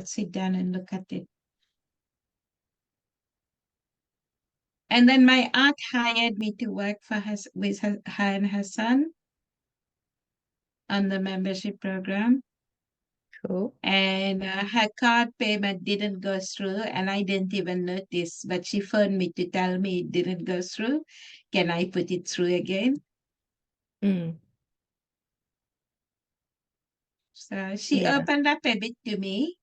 sit down and look at it. And then my aunt hired me to work for her with her and her son on the membership program. Cool. And her card payment didn't go through, and I didn't even notice, but she phoned me to tell me it didn't go through. Can I put it through again? Mm. So she Yeah. opened up a bit to me.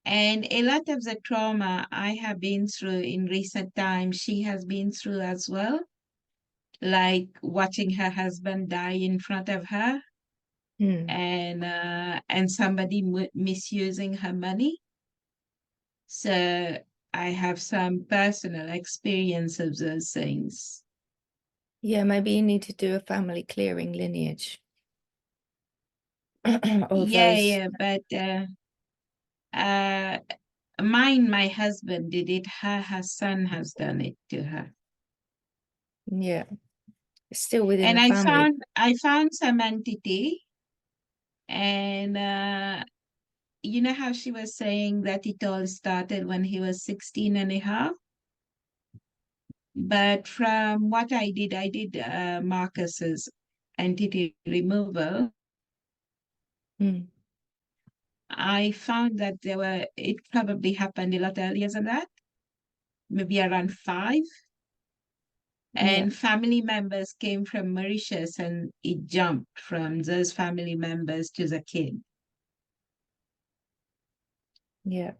And a lot of the trauma I have been through in recent times, she has been through as well, like watching her husband die in front of her, Mm. and somebody misusing her money. So I have some personal experience of those things. Yeah, maybe you need to do a family clearing lineage. Of those. Yeah, but uh, mine, my husband did it. Her son has done it to her. Yeah. It's still within And the family. I found some entity, and you know how she was saying that it all started when he was 16 and a half? But from what I did Marcus's entity removal. Mm. I found that it probably happened a lot earlier than that, maybe around 5. Yeah. And family members came from Mauritius, and it jumped from those family members to the kid. Yeah.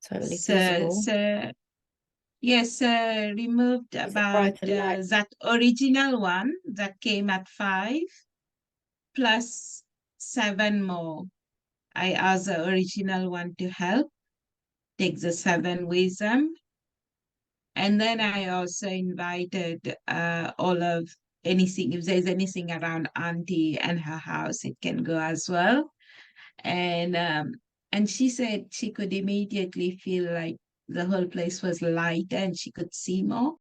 Totally So, visible. so yes, removed It's a about brighter light. that original one that came at 5, plus 7 more. I asked the original one to help take the 7 with them. And then I also invited all of anything, if there's anything around Auntie and her house, it can go as well. And she said she could immediately feel like the whole place was lighter and she could see more.